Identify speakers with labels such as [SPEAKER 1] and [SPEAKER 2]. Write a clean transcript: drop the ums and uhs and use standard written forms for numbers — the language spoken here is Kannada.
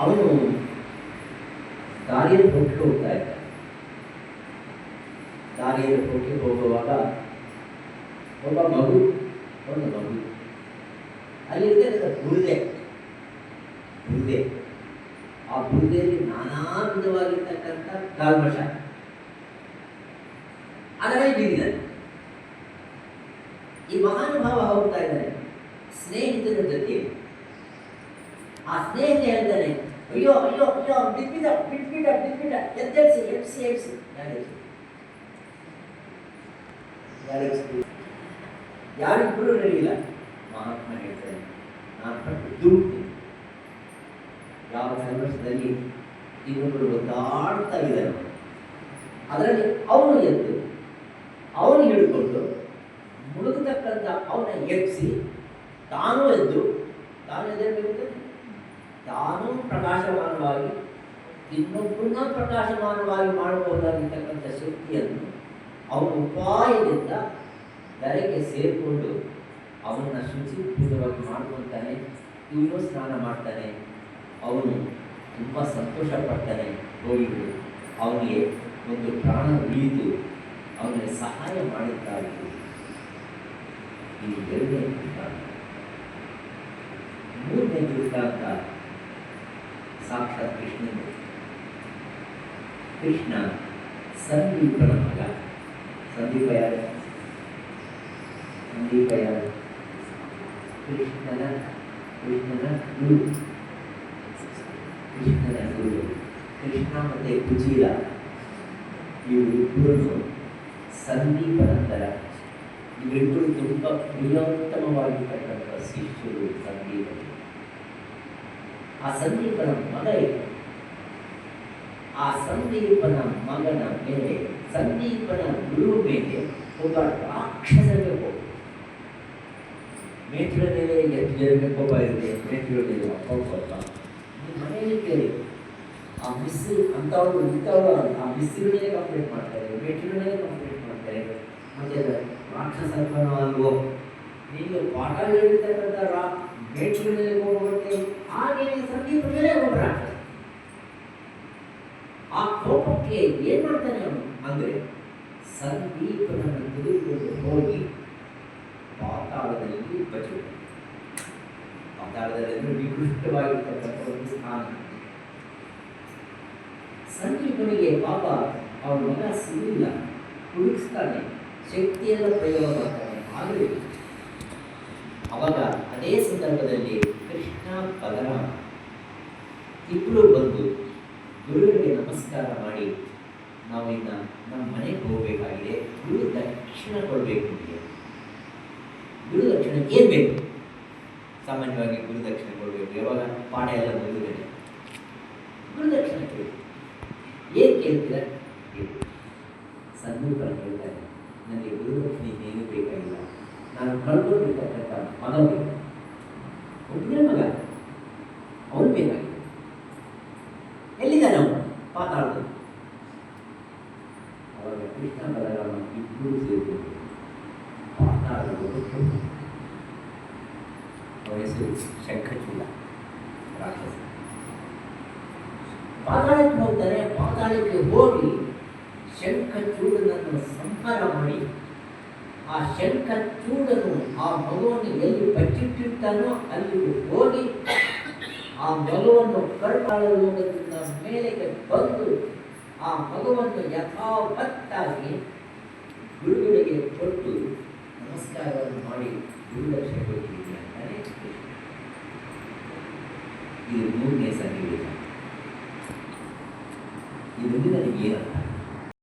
[SPEAKER 1] ಅವನು ದಾರಿಯಲ್ಲಿ ಹೊರಟು ಹೋಗ್ತಾ ಇದ್ದ. ದಾರಿಯಲ್ಲಿ ಹೊರಟು ಹೋಗುವಾಗ ಒಂದು ಮಗು ಅಲ್ಲಿರ್ತಕ್ಕಂಥ ಬುರುದೆ, ಆ ಬುರುದೆಯಲ್ಲಿ ನಾನಾ ವಿಧವಾಗಿರ್ತಕ್ಕಂಥ ಕಲ್ಮಶ ಅದರಲ್ಲಿ ಬಿದ್ದಿದ್ದಾನೆ. ಈ ಮಹಾನುಭಾವ ಹೋಗ್ತಾ ಇದ್ದಾನೆ ಸ್ನೇಹಿತರ ಜೊತೆ. ಆ ಸ್ನೇಹಿತ ಹೇಳ್ತಾನೆ, ಅಯ್ಯೋ ಅಯ್ಯೋ ಅಯ್ಯೋ ಬಿಟ್ಬಿಟ್ಟ ಎಬ್ಸಿ. ಯಾರಿಬ್ಬರು ನಡೆಯಿಲ್ಲ. ಮಹಾತ್ಮ ಹೇಳ್ತಾನೆ, ನಾನು ಪಟ್ಟು ದುಡ್ಡು ಯಾವ ಸಂಘರ್ಷದಲ್ಲಿ ಇನ್ನೊಬ್ಬರು ಒದ್ದಾಡ್ತಾ ಇದ್ದಾರೆ. ಅದರಲ್ಲಿ ಅವನು ಎದ್ದು ಅವನು ಹಿಡ್ಕೊಂಡು ಮುಳುಗತಕ್ಕಂಥ ಅವನ ಎಬ್ಸಿ ತಾನು ಎದ್ದು ತಾನು ಪ್ರಕಾಶಮಾನವಾಗಿ ಇನ್ನೊಬ್ಬರನ್ನ ಪ್ರಕಾಶಮಾನವಾಗಿ ಮಾಡಬಹುದಾಗಿರ್ತಕ್ಕಂಥ ಶಕ್ತಿಯನ್ನು ಅವನ ಉಪಾಯದಿಂದ ಧರೆಗೆ ಸೇರಿಕೊಂಡು ಅವನನ್ನು ಶುಚಿಪೂರ್ಣವಾಗಿ ಮಾಡ್ಕೊತಾನೆ. ಇವನು ಸ್ನಾನ ಮಾಡ್ತಾನೆ. ಅವನು ತುಂಬ ಸಂತೋಷ ಪಡ್ತಾನೆ. ಹೋಗಿದ್ದು ಅವನಿಗೆ ಒಂದು ಪ್ರಾಣ ಉಳಿದು ಅವನಿಗೆ ಸಹಾಯ ಮಾಡಿದ್ದಾಯಿತು. ಈ ಎರಡನೇ ದೃಷ್ಟಾಂತ. ಮೂರನೇ ದೃಷ್ಟಾಂತ ಸಾಕ್ಷಾತ್ ಕೃಷ್ಣನು. ಕೃಷ್ಣ ಸಂದೀಪನ ಮಗ. ಸಂದೀಪ ಯಾರು? ಕೃಷ್ಣನ ಗುರು. ಕೃಷ್ಣ ಮತ್ತು ಕುಚೀಲ ಇವರಿಬ್ಬರು ಸಂದೀಪ ನಂತರ ಇವರಿಬ್ಬರು ತುಂಬ ಪ್ರಿಯೋತ್ತಮವಾಗಿರ್ತಕ್ಕಂಥ ಶಿಷ್ಯರು ಸಂದೀಪ. ಆ ಸಂದೀಪನ ಮಗ ಇದೆ. ಆ ಸಂದೀಪನ ಮಗನ ಮೇಲೆ, ಸಂದೀಪನ ಗುರು ಮೇಲೆ ಒಬ್ಬ ರಾಕ್ಷಸನಿಗೆ ಕೋಪ. ಮೇಟ್ರ ಮೇಲೆ ಎಷ್ಟು ಜನಕ್ಕೆ ಕೋಪ ಇದೆ, ಮೇಟ್ರ ಮೇಲೆ ಕೋಪ. ಮನೆಯಲ್ಲಿ ಕೇಳಿ ಆ ಮಿಸ್ರು ಅಂಥವ್ರು ಇಂಥವ್ರು ಆ ಮಿಸ್ರ ಮೇಲೆ ಕಂಪ್ಲೇಂಟ್ ಮಾಡ್ತಾರೆ, ಮೇಟ್ರ ಮೇಲೆ ಕಂಪ್ಲೇಂಟ್ ಮಾಡ್ತಾರೆ. ಮತ್ತೆ ರಾಕ್ಷಸತ್ವನೋ ಅಲ್ವೋ, ನೀವು ಪಾಠ ಹೇಳಿರ್ತಕ್ಕಂಥ ಮೇಟ್ರ ಮೇಲೆ ಹೋಗ್ಬಿಟ್ಟೆ, ಹಾಗೆ ಸಂದೀಪ ಮೇಲೆ ಒಬ್ಬ ರಾಕ್ಷಸ. ಆ ಕೋಪಕ್ಕೆ ಏನ್ ಮಾಡ್ತಾನೆ ಅವನು ಅಂದ್ರೆ ಸಂದೀಪನನ್ನು ತೆಗೆದುಕೊಂಡು ಹೋಗಿ ಪಾತಾಳದಲ್ಲಿ ಬಚ್ಚಿದ. ಪಾತಾಳದಲ್ಲಿ ನಿಕೃಷ್ಟವಾಗಿರ್ತಕ್ಕಂಥ ಒಂದು ಸ್ಥಾನ. ಸಂದೀಪನಿಗೆ ಪಾಪ ಅವನ ಮಗ ಸಿಗಲಿಲ್ಲ, ಹುಡುಕಿಸ್ತಾನೆ, ಶಕ್ತಿಯನ್ನು ಪ್ರಯೋಗ ಮಾಡ್ತಾನೆ. ಆದರೆ ಅವಾಗ ಅದೇ ಸಂದರ್ಭದಲ್ಲಿ ಕೃಷ್ಣ ಬಲರಾಮ ಇಬ್ಬರು ಬಂದು ಗುರುವಿಗೆ ನಮಸ್ಕಾರ ಮಾಡಿ, ನಾವು ಇನ್ನು ನಮ್ಮ ಮನೆಗೆ ಹೋಗಬೇಕಾಗಿದೆ, ಗುರು ದಕ್ಷಿಣ ಕೊಡಬೇಕು. ಗುರು ದಕ್ಷಿಣ ಏನು ಬೇಕು? ಸಾಮಾನ್ಯವಾಗಿ ಗುರು ದಕ್ಷಿಣ ಕೊಡಬೇಕು. ಯಾವಾಗ ಪಾಠ ಎಲ್ಲ ಮುಗಿದರೆ ಗುರು ದಕ್ಷಿಣ ಕೇಳಿ ಏನು ಕೇಳ್ತೀರ? ಸಂದೀಪ ಹೇಳ್ತಾರೆ, ನನಗೆ ಗುರು ದಕ್ಷಿಣೆ ಏನು ಬೇಕಾಗಿಲ್ಲ, ನಾನು ಕಳ್ಕೊಂಡಿರ್ತಕ್ಕಂಥ ಮಗ ಬೇಕು. ಒಬ್ಬನೇ ಮಗ, ಅವನು ಬೇಕಾಗಿದೆ. ಎಲ್ಲಿದ್ದಾನೆ ಅವನು? ಪಾತಾಳದಲ್ಲಿ. ಅವಾಗ ಕೃಷ್ಣ ಬಲರಾಮ ಇಬ್ಬರು ಸೇರಿಕೊಂಡು ಪಾತಾಳದಲ್ಲಿ ಅವರ ಹೆಸರು ಶಂಖಚೂಡ ರಾಕ್ಷಸ. ಪಾತಾಳಕ್ಕೆ ಹೋಗ್ತಾರೆ. ಪಾತಾಳಕ್ಕೆ ಹೋಗಿ ಶಂಖಚೂಡನನ್ನು ಸಂಹಾರ ಮಾಡಿ, ಆ ಶಂಖಚೂಡನು ಆ ಮಗುವನ್ನು ಎಲ್ಲಿ ಬಚ್ಚಿಟ್ಟಿರ್ತಾನೋ ಅಲ್ಲಿಗೆ ಹೋಗಿ ಆ ಮಗುವನ್ನು ಕರ್ನಾಳ ಲೋಕದಿಂದ ಮೇಲೆಗೆ ಬಂದು ಆ ಮಗುವನ್ನು ಯಥಾವತ್ತಾಗಿ ಗುರುಗಳಿಗೆ ಕೊಟ್ಟು ನಮಸ್ಕಾರವನ್ನು ಮಾಡಿ ಗುರುದಕ್ಷಿಣೆ ಕೊಟ್ಟಿದ್ದೀನಿ ಅಂತಾನೆ. ಇದು ಮೂರನೇ ಸನ್ನಿವೇಶ. ಇದು ನನಗೆ ಏನಂತ